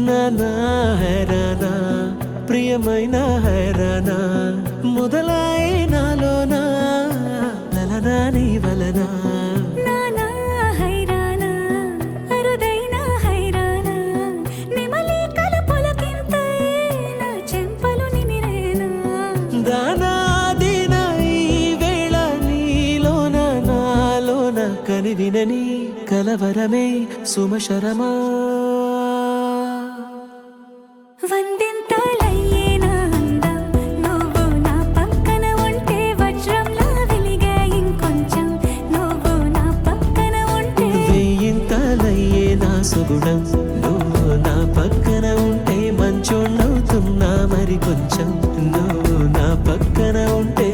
నానా హైరానా ప్రియమైన హైరానా మొదలాయి నాలోనా లలనా నీ వలనా నానా హైరానా అరుదైన హైరానా నిమలి కలుపులకింతై నా చెంపలు నిమిరేనా దానా దినా ఈ వేళ నీలోన నాలోన కనివినని కలవరమే సుమశరమా వందింతలయ్యేనా అందం నువ్వు నా పక్కన ఉంటే వజ్రంలా వెలిగే ఇంకొంచెం నువ్వు నా పక్కన ఉంటే వెయ్యింతలయ్యే నా సుగుణం నువ్వు నా పక్కన ఉంటే మంచోణ్ణవుతున్నా మరి కొంచెం నువ్వు నా పక్కన ఉంటే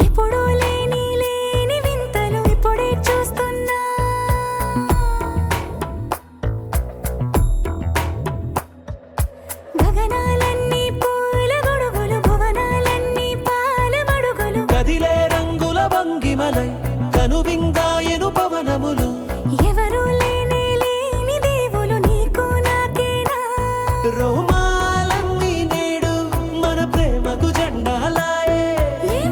ఎప్పుడూ లేని వింతలు ఇప్పుడే చూస్తున్నా గగనాలన్నీ పూల గొడుగులు భువనాలన్నీ పాల మడుగులు కదిలే రంగుల భంగిమలై కనువిందాయను పవనములు ఎవరూ లేని దేవులు నీకు నాకేనా రోమాలన్నీ నేడు మన ప్రేమకు జెండాలాయే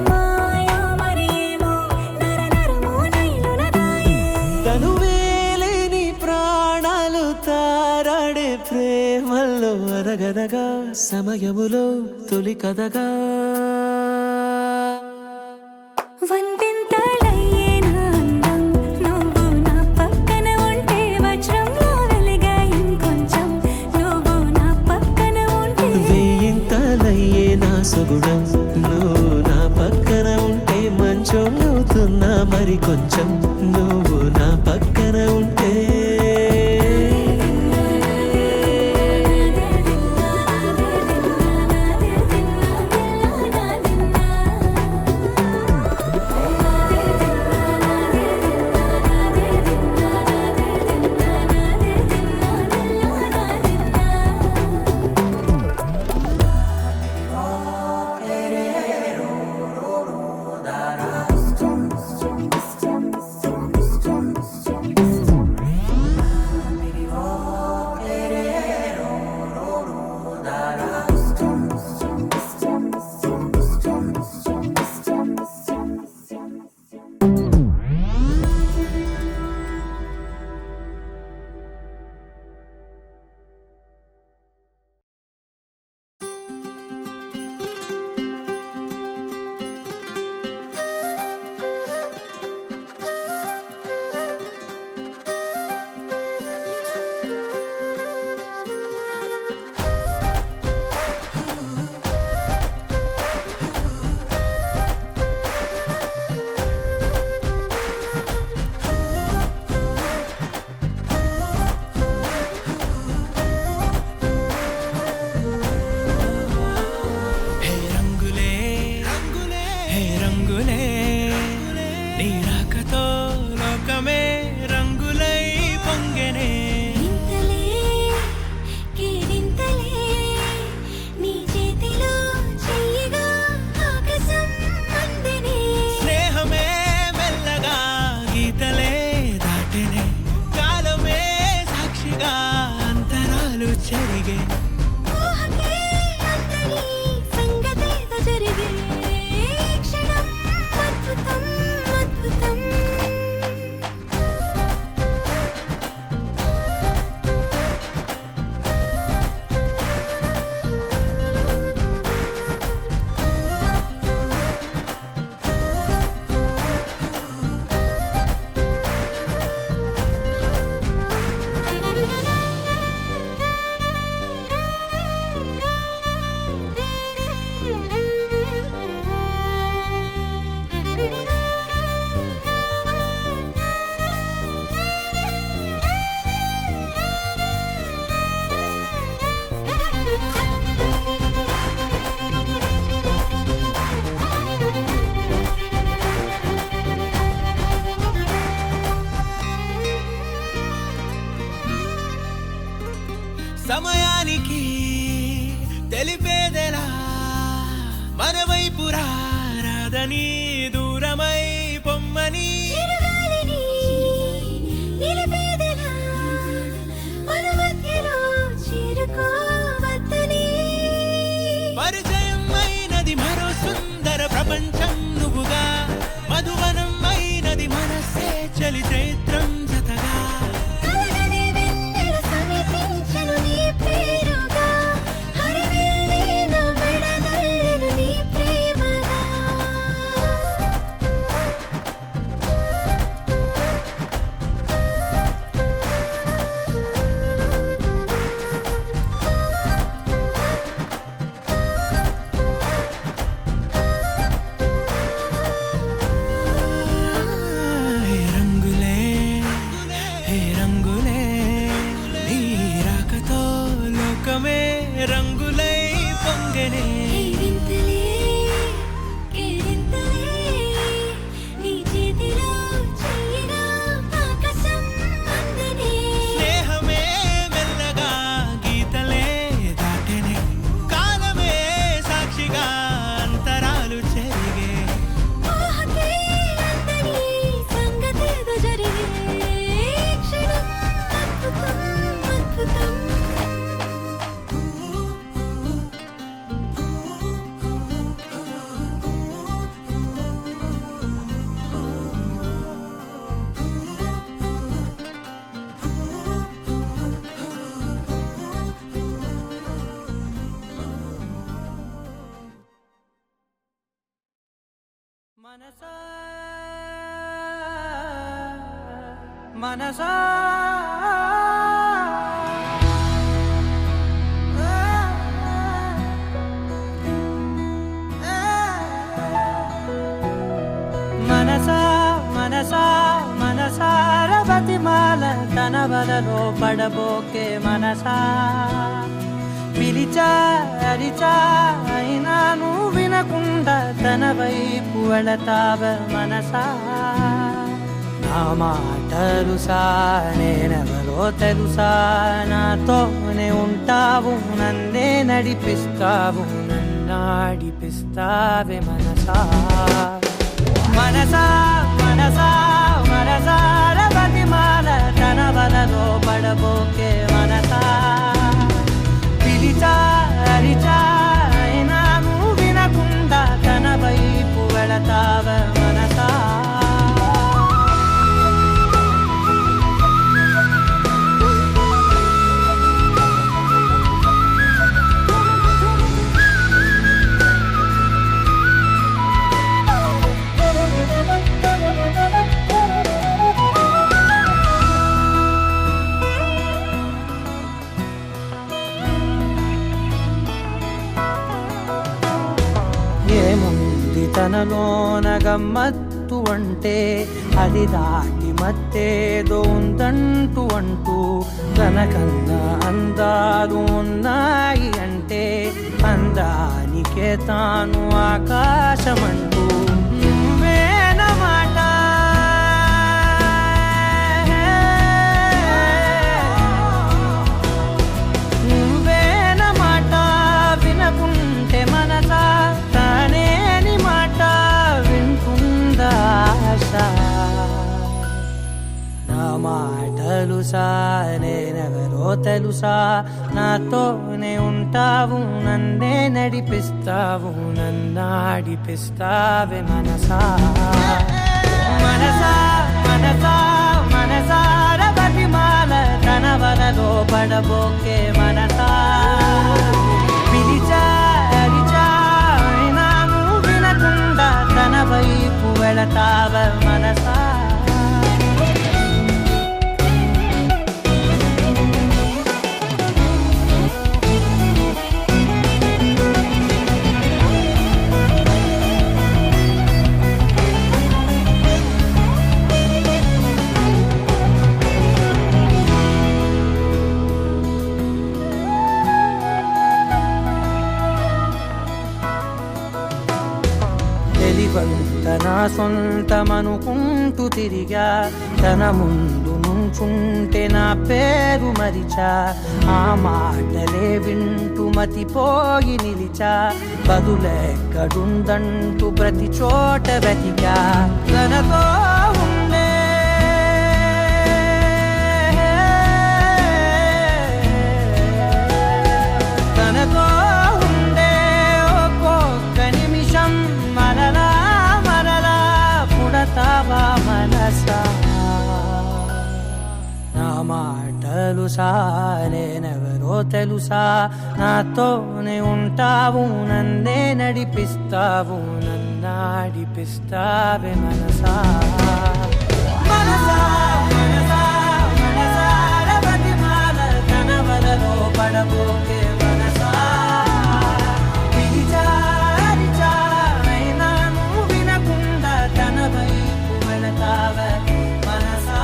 మాయా మరేమో నరనరమో నైలునదాయే తనువేలేని ప్రాణాలు తారాడే ప్రేమల్లో అరగదగా సమయములో తొలి కదగా వందింతలయ్యేనా అందం నువ్వు నా పక్కన ఉంటే వజ్రంలా వెలిగే ఇంకొంచెం నువ్వు నా పక్కన ఉంటే వెయ్యింతలయ్యే నా సుగుణం నువ్వు నా పక్కన ఉంటే మంచోణ్ణవుతున్నా మరి కొంచెం నువ్వు నా పక్కన ఉంటే రాకతో లోకమే రంగులై పొంగెనే ఇంతలే కేరింతలే నీ చేతిలో చెయ్యగా ఆకాశం అందెనే స్నేహమే మెల్లగా గీతలే దాటెనే కాలమే సాక్షిగా అంతరాలు చెరిగే ఊహకే అందని సంగతేదో జరిగే క్షణం అద్భుతం అద్భుతం సమయానికి తెలిపేదెలా మన వైపు రాదని దూరమై పొమ్మని చిరుగాలిని నిలిపేదెలా మన మధ్యలో చేరుకోవద్దని పరిచయం అయినది మరో సుందర ప్రపంచం నువ్వుగా మధువనం అయినది మనస్సే చలి చైత్రం జతగా కలగని వెన్నెల సమీపించను నీ పేరుగా హరివెల్లి నా మెడనల్లను నీ ప్రేమగా హే రంగులే హే రంగులే నీ రాకతో లోకమే రంగులై పొంగెనే వింతలే కేరింతలే నీ చేతిలో చెయ్యగా ఆకాశం అందెనే స్నేహమే మెల్లగా గీతలే దాటెనే కాలమే సాక్షిగా అంతరాలు చెరిగే ఊహకే అందని సంగతేదో జరిగే క్షణం అద్భుతం అద్భుతం మనసా మనసా మనసా మనసా మనసార బతిమాల తన వలలో పడబోకే మనసా పిలిచా అరిచా అయినా నువ్వు వినకుండా తన వైపు వెళతావ మనసా నా మాటలుసా నేనెవరో తెలుసా నాతోనే ఉంటావు నన్నే నడిపిస్తావు నన్నాడిపిస్తావే మనసా మనసా మనసా మనసార బతిమాల తన వలలో పడబోకే మనసా పిలిచా అరిచా అయినా నువ్వు వినకుండా తన వైపు వెళతావ మనసా ఏముంది తనలోన గమ్మత్తు అంటే అది దాటి మత్తేదో ఉందంటూ అంటూ తనకన్నా అందాలు ఉన్నాయి అంటే అందానికే తాను ఆకాశమంటూ నువ్వేనమాట మాటలుసా నేనెవరో తెలుసా నాతోనే ఉంటావు నన్నే నడిపిస్తావు నన్నాడిపిస్తావే మనసా మనసా మనసా మనసార బతిమాల తన వలలో పడబోకే మనసా పిలిచా అరిచా అయినా నువ్వు వినకుండా తన వైపు వెళతావ మనసా తన సొంతమనుకుంటూ తిరిగా తన ముందు నుంచుంటే నా పేరు మరిచా ఆ మాటలే వింటూ మతిపోయి నిలిచా బదులెక్కడుందంటూ ప్రతి చోట వెతికా తనతో ఉండే తనతో ఉండే ఒక్కొక్క నిమిషం మరలా పుడతావా మనసా నా మాటలుసా నేనెవరో తెలుసా నాతోనే ఉంటావు నన్నే నడిపిస్తావు నన్నాడిపిస్తావే మనసా మనసా మనసా మనసార బతిమాల తన వలలో పడబోకే మనసా పిలిచా అరిచా అయినా నువ్వు వినకుండా తన వైపు వెళతావే మనసా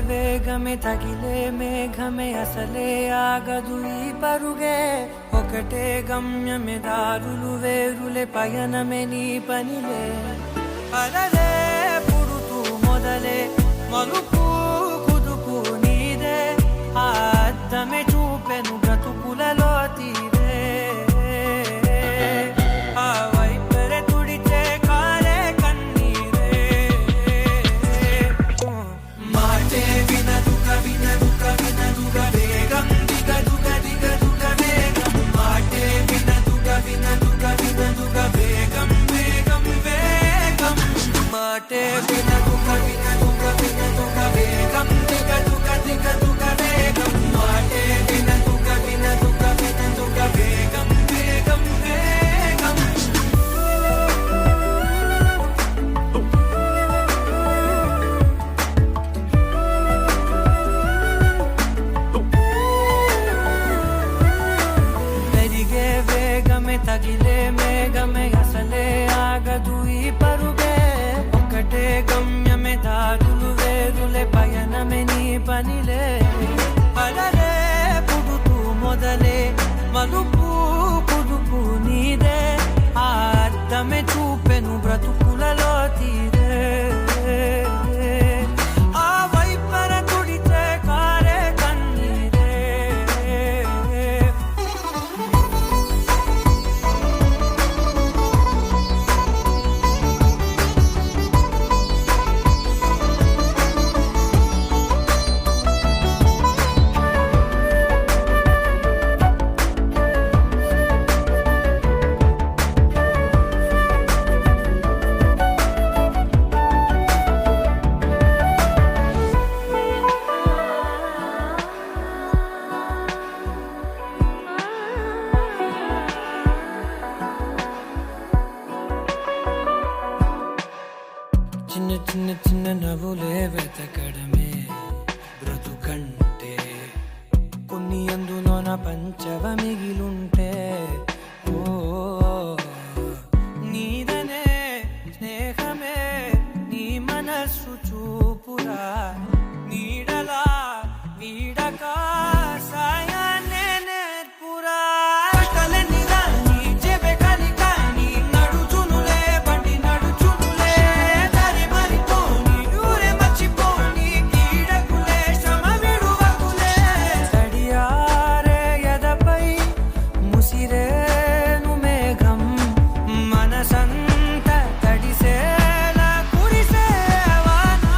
వేగమే తగిలే మేఘమే అసలే ఆగదు ఈ పరుగే ఒకటే గమ్యమే దారులు వేరులే పయనమే నీ పనిలే అలలే పుడుతూ మొదలే మలుపు కుదుపు నీదే ఆ అద్దమే చూపెను బ్రతుకులలో తీరే ఆ వైపరే తుడిచే కారే కన్నీరే మాటే వినదుక వినదుక వినదుక వేగం దిగదుక దిగదుక వేగం మాటే వినదుక వినదుక వినదుక వేగం వేగం వేగం మాటే వినదుక వినదుక వినదుక వేగం దిగదుక దిగదుక వేగం మాటే వినదుక వినదుక వినదుక వేగం వేగం వేగం పెరిగే వేగమే తగిలే మేఘమే అసలే ఆగదు ఈ పరుగే ఒకటే గమ్యమే దారులు వేరులే పయనమే నీ పనిలే అలలే పుడుతూ మొదలే మలుపు కుదుపు నీదే ఆ అద్దమే చూపెను బ్రతుకులలో తీరే ఆ వైపర తుడిచే కారే కన్నీరే చిన్న చిన్న చిన్న నవ్వులే వెతకడమే బ్రతుకంటే కొన్ని అందులోన పంచవ మిగిలుంటే నీదనే స్నేహమే నీ మనస్సు చూపురా నీడలా వీడక సాయాన్నే నేర్పురా కలని రాని చెబె కలి కాని నడుచునులే బండి నడుచునులే దారి మరిపోని ఊరే మర్చిపోని కీడకులే శ్రమ విడువకులే తడియారే ఎదపై ముసిరేను మేఘం మనసంత తడిసేలా కురిసేవానా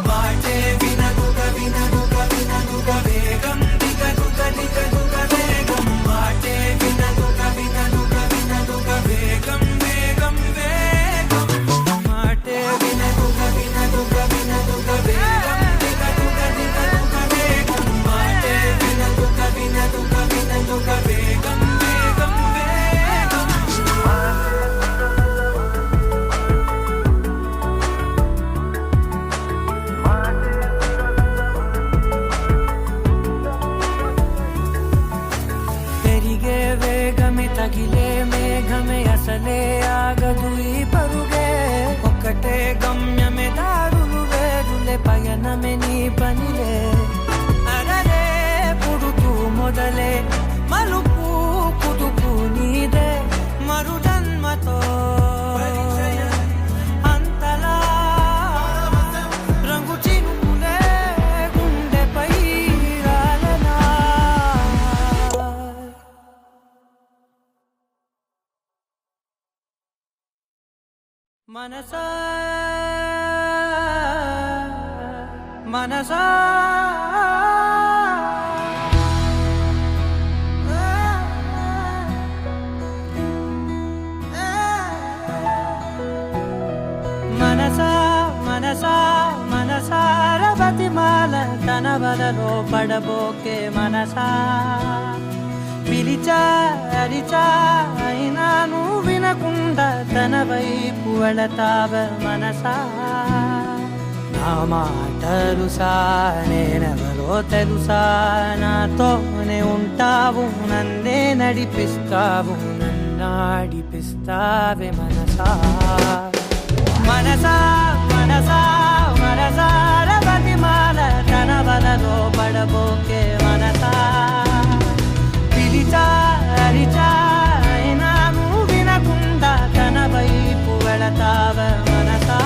వాటే వినదుగ వినదుగ వినదుగ వేగం దిగదుగ దిగదుగ వేగం వాటే వినదుగ వినదుగ వినదుగ వేగం వేగం వేగం వాటే వినదుగ వినదుగ వినదుగ వేగం దిగదుగ దిగదుగ వేగం వాటే వినదుగ వినదుగ వినదుగ వేగం వేగం వేగం పెరిగే వేగమే తగిలే మేఘమే అసలే ఆగదు ఈ పరుగే ఒక్కటే గమ్యమే దారులు వేరులే పయనమే నీ పనిలే అరరే పుడుతూ మొదలే మలుపు కుదుపు నీదే మరు జన్మతో అంతలా రంగు చినుకులే గుండెపై రాలనా మనసా మనసా మనసా మనసా మనసార బతిమాల తన వలలో పడబోకే మనసా పిలిచా అరిచా అయినా నువ్వు వినకుండా తన వైపు వెళతావ మనసా నా మాటలుసా నేనెవరో తెలుసా నాతోనే ఉంటావు నన్నే నడిపిస్తావు నన్నాడిపిస్తావే మనసా మనసా మనసా మనసార బతిమాల తన వలలో పడబోకే మనసా పిలిచా అరిచా అయినా నువ్వు వినకుండా తన వైపు వెళతావ మనసా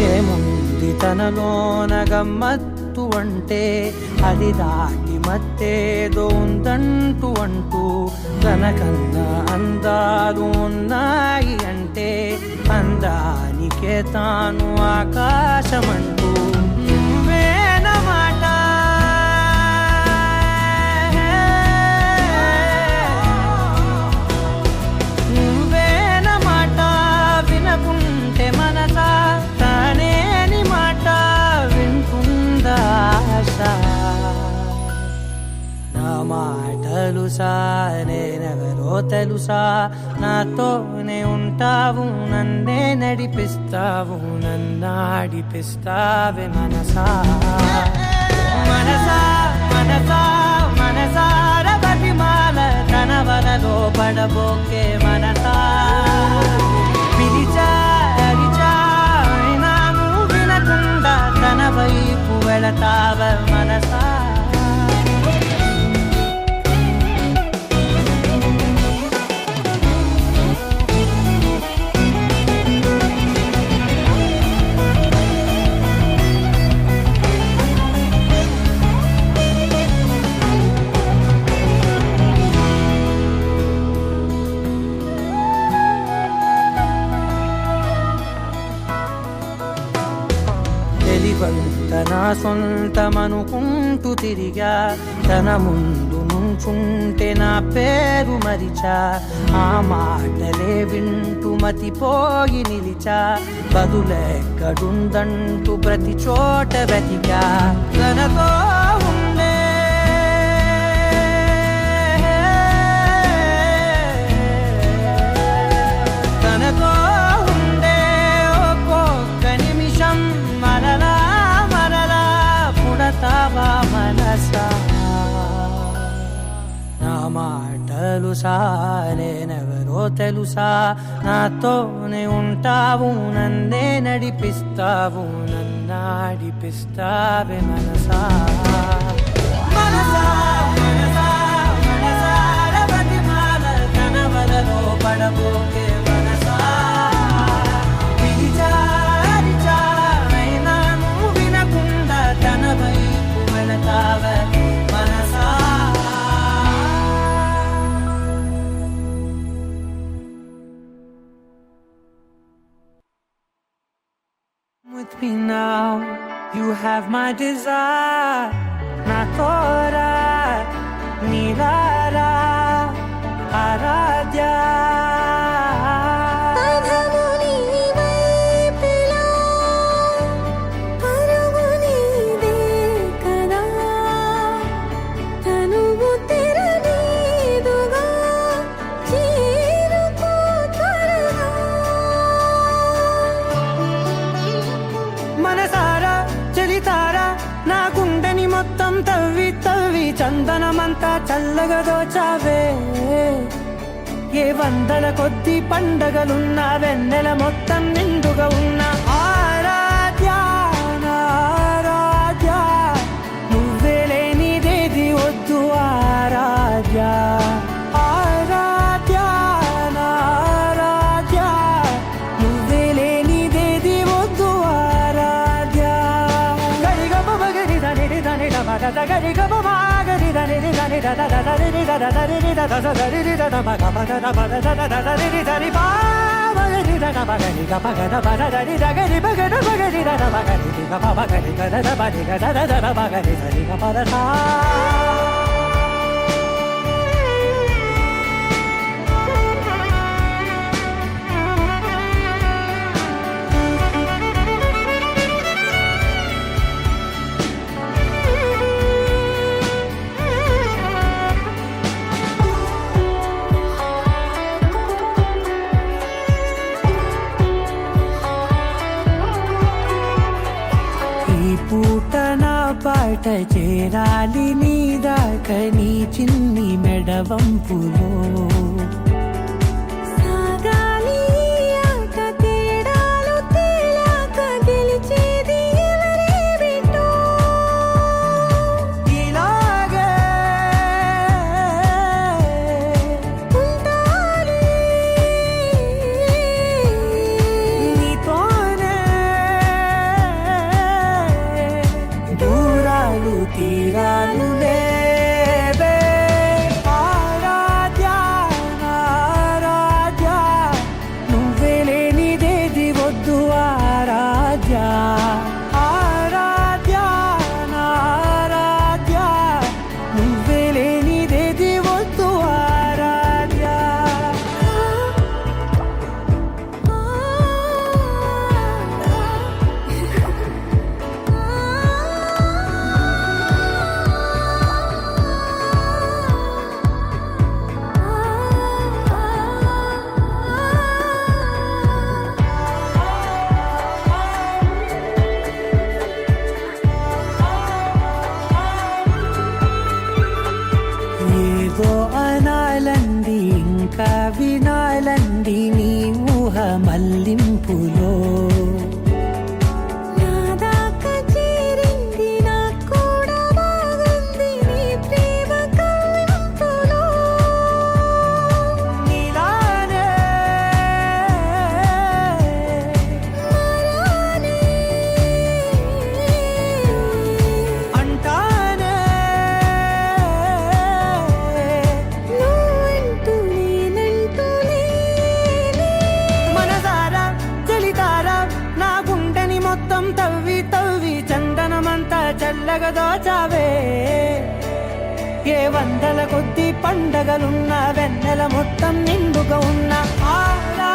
ఏముంది తనలోన గమ్మత్తు అంటే అది దాటి మత్తేదో ఉందంటూ అంటూ తనకన్నా అందాలు ఉన్నాయి అంటే అందానికే తాను ఆకాశమంటూ నువ్వేనమాట నువ్వేనమాట వినకుంటే మనసా తానేని మాట వింటుందా ఆశ నా మాటలుసా నేనెవరో తెలుసా నాతోనే ఉంటావు నన్నే నడిపిస్తావు నన్నాడిపిస్తావే మనసా మనసా మనసా మనసార బతిమాల తన వలలో పడబోకే మనసా పిలిచా అరిచా అయినా నువ్వు వినకుండా తన వైపు వెళతావ మనసా తన సొంతమనుకుంటూ తిరిగా తన ముందు నుంచుంటే నా పేరు మరిచా ఆ మాటలే వింటూ మతిపోయి నిలిచా బదులెక్కడుందంటూ ప్రతి చోట వెతికా తనతో ఉండే తనతో ఉండే ఒక్కొక్క నిమిషం మరలా మరలా పుడతావా మనసా నా మాటలుసా నేనెవరో తెలుసా నాతోనే ఉంటావు నన్నే నడిపిస్తావు నన్నాడిపిస్తావే మనసా మనసా మనసా మనసార బతిమాల కనవలలో పడబోకే మనసా పిలిచారిచా అయినా నువ్వు వినకుండా తన వైపు వెళతావే మనసా with me now, you have my desire. Na tora, nilara, aradya. పదము నీవైపులా, పరుగు నీదే కదా, తనువు తెరనీదుగా, చేరుకో త్వరగా. మనసారా చలితారా నా గుండెని మొత్తం తవ్వి తవ్వి చందనమంతా చల్లగా దోచావే ఏ వందల కొద్ది పండగలున్న వెన్నెల మొత్తం నిండుగా ఉన్న ఆరాధ్య నా ఆరాధ్య నువ్వే లేనిదేది వద్దు ఆరాధ్య ఆరాధ్య నా ఆరాధ్య నువ్వే లేనిదేది వద్దు ఆరాధ్య గరిగమ మగరి దని దని మగ గరిగమ మాగరి దని దని ద ద ద రి ద ద ద రి ద ద ద రి ద ద మగ మగ ద మగ ద ద ద రి ద రి బా మగరి ద ద మగరి గ మగ ద మ ద రి ద గరి మగ ద మగరి ద ద మగరి ది గ మ మగరి ద ద ద మ రి గ ద ద ద మగరి ద రి గ మ ద సా ఈ పూట నా పాట చేరాలి నీ దాకా నీ చిన్ని మెడవంపులో సాగాలి ఆట తేడాలు తేలాక గెలిచేది ఎవరే బిడ్డో. ఇలాగే ఉంటాలి నీతోనే దూరాలు తీరాలు లేవే ఆరాధ్య నా ఆరాధ్య నువ్వే లేనిదేది వద్దు ఆరాధ్య ఆరాధ్య నా ఆరాధ్య నువ్వే లేనిదేది వద్దు ఆరాధ్య ఏదో అనాలంది ఇంకా వినాలంది నీ ఊహ మల్లింపులో నా దాకా చేరింది నాకు కూడా బాగుంది నీ ప్రేమ కవింపులో. నీలానే మరానే అంటానే నువ్వంటూ నేనంటూ లేనే. మనసారా చలితారా నా గుండెని మొత్తం తవ్వి తవ్వి చందనమంతా చల్లగా దోచావే ఏ వందల కొద్ది పండగలున్న వెన్నెల మొత్తం నిండుగా ఉన్న ఆరా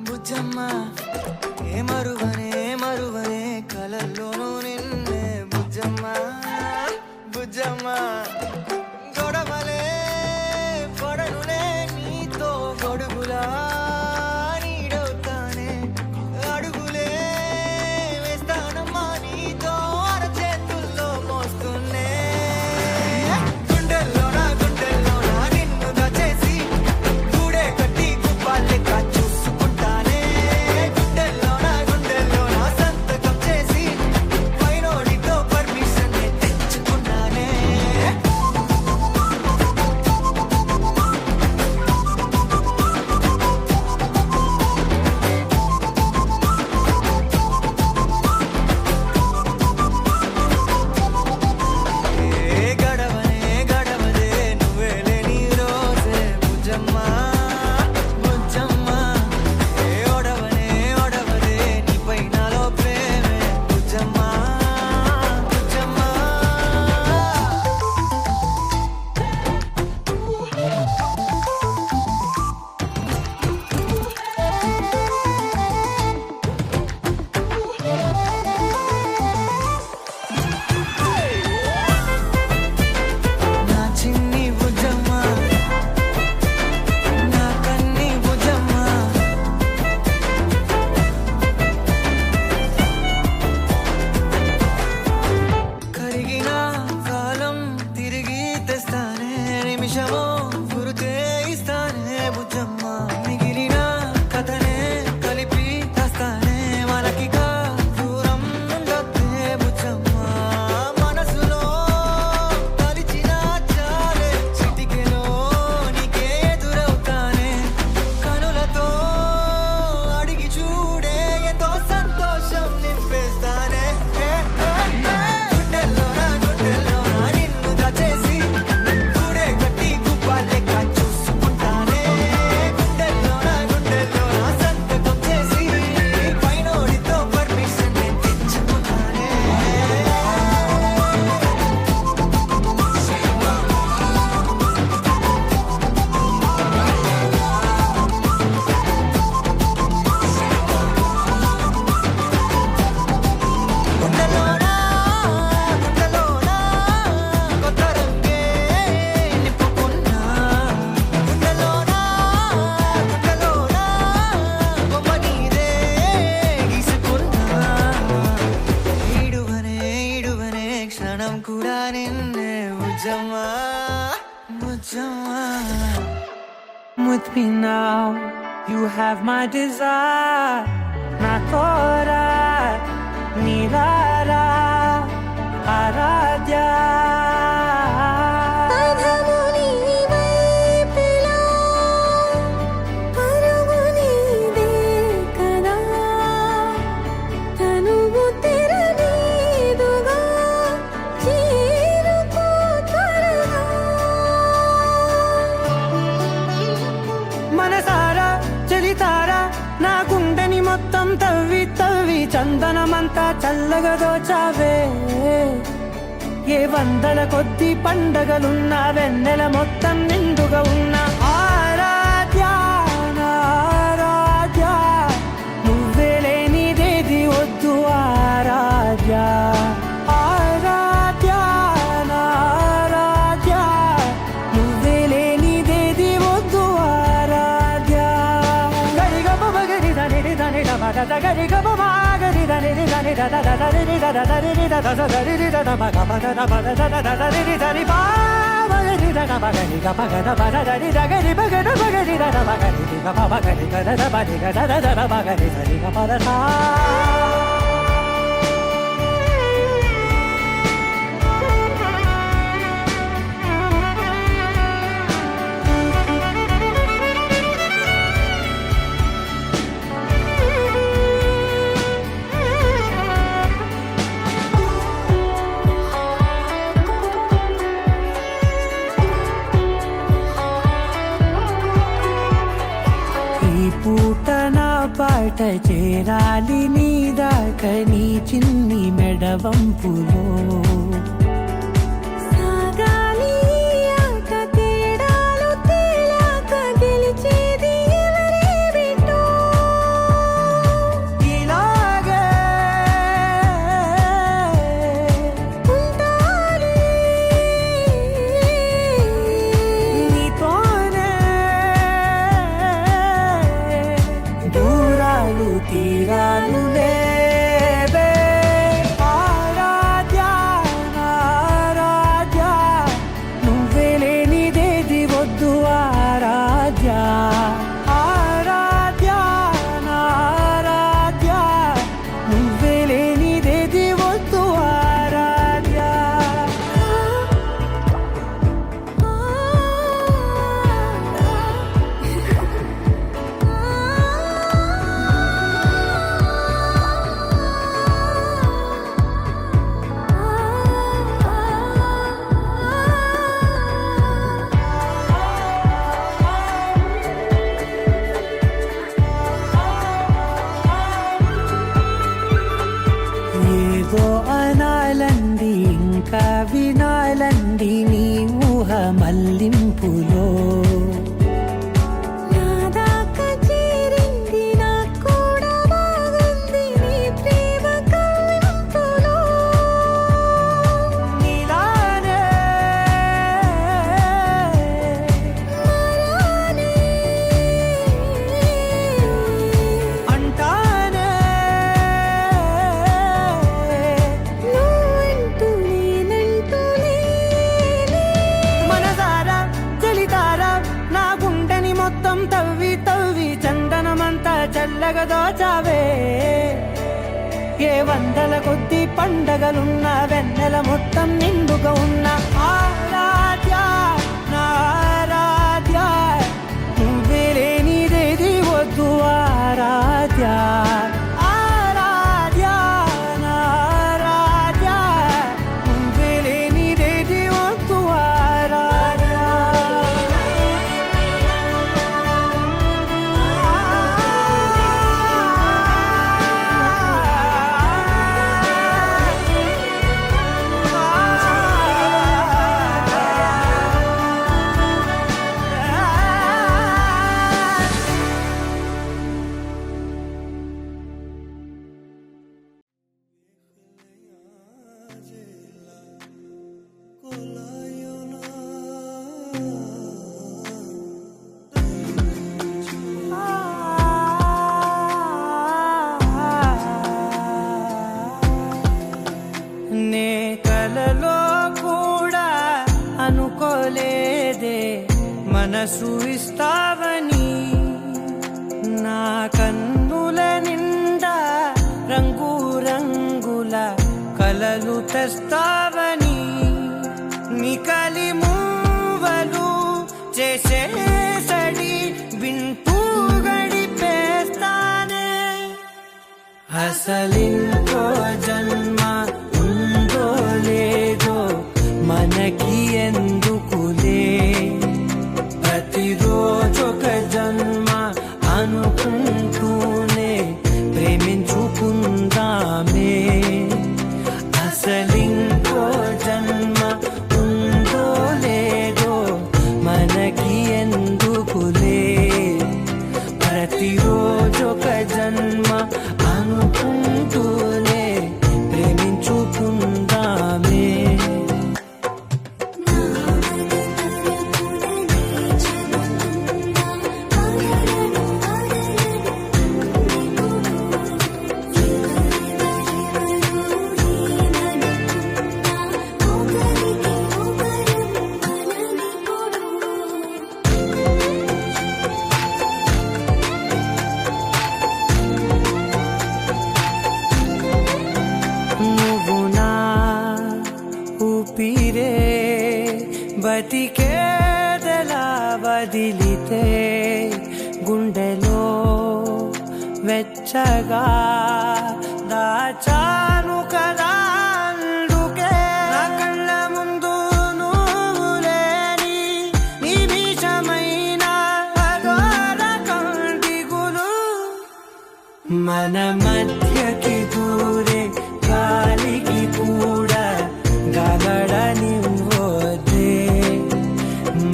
బుజ్జమ్మ ఏ మరువనే కలల్లోనూ నిన్నే బుజ్జమ్మ బుజ్జమ్మ గొడవలే పడనులే నీతో గొడుగులా నీడవుతానే అడుగులే వేస్తానమ్మా నీతో అరచేతుల్లో మోస్తున్నే గుండెల్లోన నిన్ను దచేసి గూడే కట్టి గుప్పాలెక్క చూసుకుంటానే గుండెల్లోన సంతకం చేసి పైనోడితో పర్మిషన్ తెచ్చుకున్నానే గడవదే నువ్వే లేని రోజే బుజ్జమ్మ బుజ్జమ్మ ఓడవదే నీపై నాలో ప్రేమే బుజ్జమ్మ బుజ్జమ్మ నా చిన్ని బుజ్జమ్మ నా కన్ని బుజ్జమ్మ కరిగిన కాలం తిరిగి తెస్తానే నిమిషమో గురుతే ఇస్తానే బుజ్జమ్మ మిగిలిన కథనే కలిపి తెస్తానే మనకిక దూరం ఉండొద్దే బుజ్జమ్మ మనసులో తలిచిన చాలే చిటికెలో నీకే ఎదురవుతానే కనులతో అడిగి చూడే ఎంతో సంతోషం నింపేస్తానే గుండెల్లోన నిన్ను దచేసి గూడే కట్టి గుప్పాలెక్క చూసుకుంటానే గుండెల్లోన సంతకం చేసి పైనోడితో పర్మిషన్ తెచ్చుకున్నానే గుండెల్లోన కొత్త రంగే నింపుకున్నా గుండెల్లోన బొమ్మ నీదే గీసుకున్నా ఈడువనే క్షణం కూడా నిన్నే Bujjamma Bujjamma With me now, you have my desire. Nakora, Nilara, Aradya. అధము నీ వైపులా పరుగు నీదే కదా తనువు తెరనీదుగా చేరుకో త్వరగా మనసారా చలితారా నా గుండెని మొత్తం తవ్వి చందనమంతా చల్లగా దోచావే ఏ వందల కొద్ది పండగలున్నా వెన్నెల మొత్తం నిండుగా ఉన్న ఆరాధ్య నా ఆరాధ్య నువ్వే లేనిదేది వద్దు ఆరాధ్య ఆరాధ్య నా ఆరాధ్య నువ్వే లేనిదేది వద్దు ఆరాధ్య గరిగమ మగరి దని దని మగ గరిగమ మాగరి దని దని దద దని దద దని దద దని దద మగ మగ మగ దద దని దని బా మగరి దద మగరి గ మగ ద బద దని దగరి మగ ద మగరి దద మగరి గ మ మగరి గ దద బది గ దద దద మగరి దని గ మద సా ఈ పూట నా పాట చేరాలి నీ దాకా నీ చిన్ని మెడవంపులో సాగాలి ఈ ఆట తేడాలు తేలాక గెలిచేది ఎవరే అల్లింపులో నాదాకా చేరింది నాకు కూడా బాగుంది నీ ప్రేమ కవ్వింపులో నీలానే మరానే అంటానే నువ్వంటూ నేనంటూ లేనే మనసారా చలితారా నా గుండెని మొత్తం తవ్వి తవ్వి చందనమంతా చల్లగా దోచావే ఏ వందల కొద్ది పండగలున్న వెన్నెల మొత్తం నిండుగా ఉన్న ఆరాధ్య నా ఆరాధ్య నువ్వే లేనిదేది వద్దు ఆరాధ్య ఆరాధ్య నా ఆరాధ్య నువ్వే లేనిదేది వద్దు నే కలలో కూడా అనుకోలేదే మనసు ఇస్తావని నా కన్నుల నిండా రంగు రంగుల కలలు తెస్తావని నికలి మూవలు చేసేసడి వింటూ గడిపేస్తానే అసలింకో జన్మ ఉందో లేదో మనకి ఎందుకులే ప్రతిరోజొక జన్మ అనుకుంటూనే ప్రేమించుకుందామే అసలింకో జన్మ ఉందో లేదో మనకి ఎందుకులే ప్రతిరోజొక జన్మ అనుకుంటూనే ప్రేమించుకుందామే నువ్వు నా ఊపిరే బతికేదలా వదిలితే గుండెలో వెచ్చగా దాచాను కదా అందుకే నా కళ్ళ ముందు నువ్వు లేని నిమిషమైన అఘోర కంటిగులు మన మధ్యకి దూరే గాలికి కూడా గలడనివ్వదే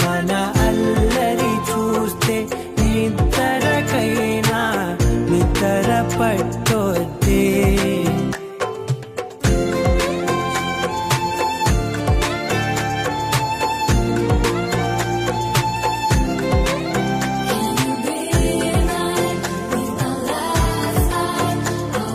మన అల్లరి చూస్తే నిద్రకైనా నిద్ర పట్టొద్దే Can you be right with the last light?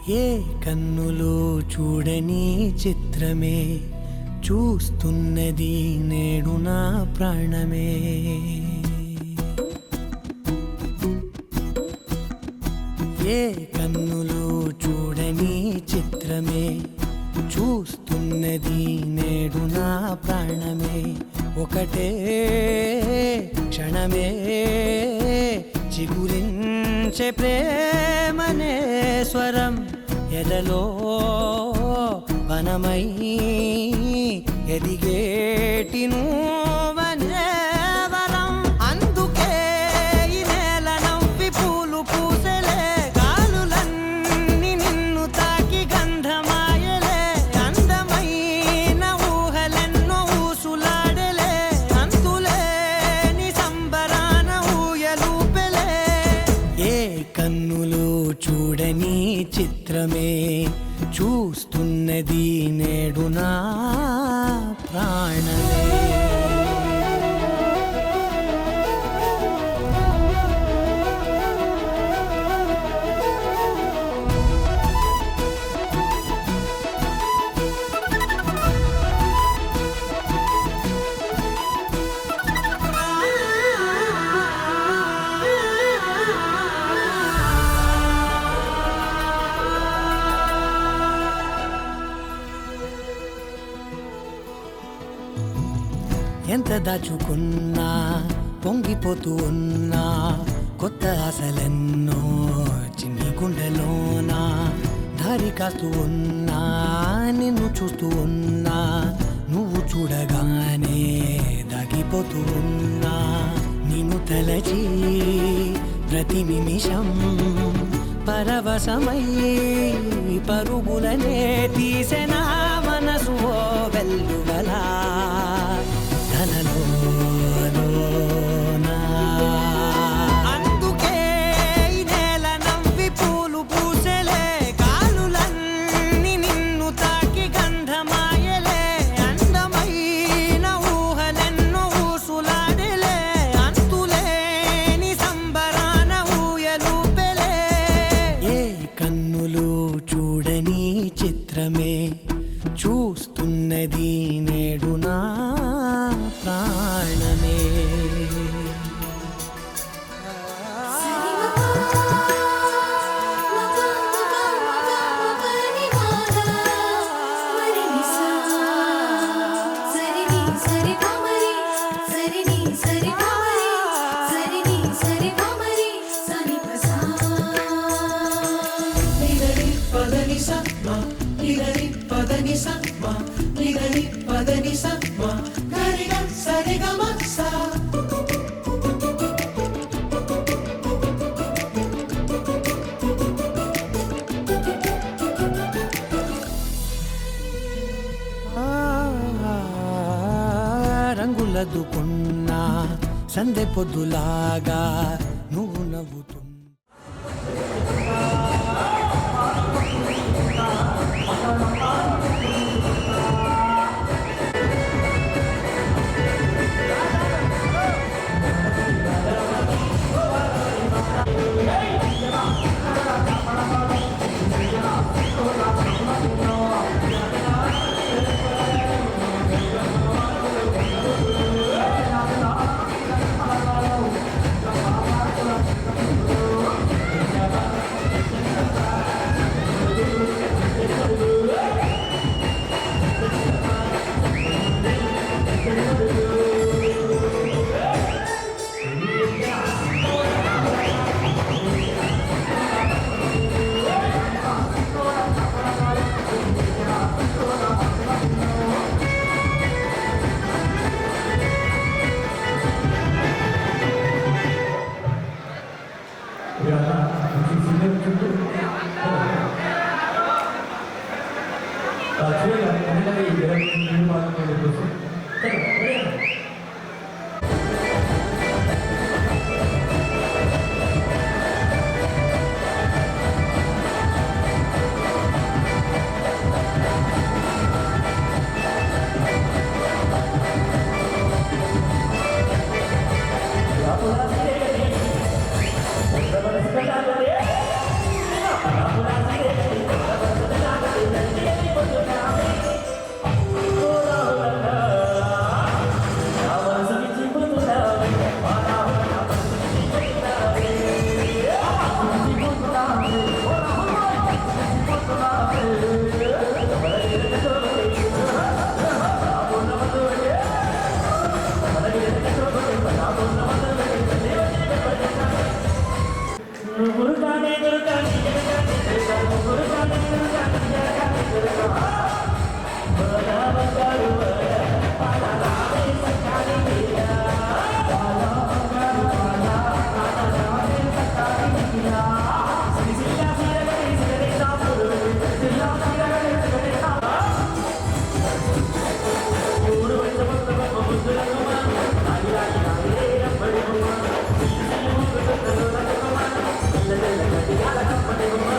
ఏ కన్నులు చూడని చిత్రమే చూస్తున్నది నేడు నా ప్రాణమే. ఏ కన్నులు చూడని చిత్రమే చూస్తున్నది నేడు నా ప్రాణమే. ఒకటే క్షణమే చిగురించే ప్రేమనే స్వరం ఎదలో వనమై ఎదిగేటి నువ్వనే వరం. అందుకే ఈ నేల నవ్వి పూలు పూసెలే, గాలులన్నీ నిన్ను తాకి గంధమాయలే. అందమైన ఊహలెన్నో ఊసులాడలే, అంతులేని సంబరాన ఊయలూపెలే. ఏ కన్నులు చూడని చిత్రమే చూస్తున్నది నేడు నా ప్రాణమే. ఎంత దాచుకున్నా పొంగిపోతూ ఉన్నా, కొత్త ఆశలెన్నో చిన్ని గుండెలోనా. దారి కాస్తూ ఉన్నా, నిన్ను చూస్తూ ఉన్నా, నువ్వు చూడగానే దాగిపోతూ ఉన్నా. నిన్ను తలచి ప్రతి నిమిషం పరవశమై పరుగులనే తీసెనా మనసు ఓ వెల్లువలా. అందుకే ఈ నేల నవ్వి పూలు పూసెలే, గాలులన్నీ నిన్ను తాకి గంధమాయలే. అందమైన ఊహలెన్నో ఊసులాడలే, అంతులేని సంబరాన ఊయలూపెలే. ఏ కన్నులు చూడని చిత్రమే చూస్తున్నది నేడు నా ప్రాణమే. రంగులదుకున్నా సందె పొద్దులాగా నువ్వు నవ్వుతూ. Thank you.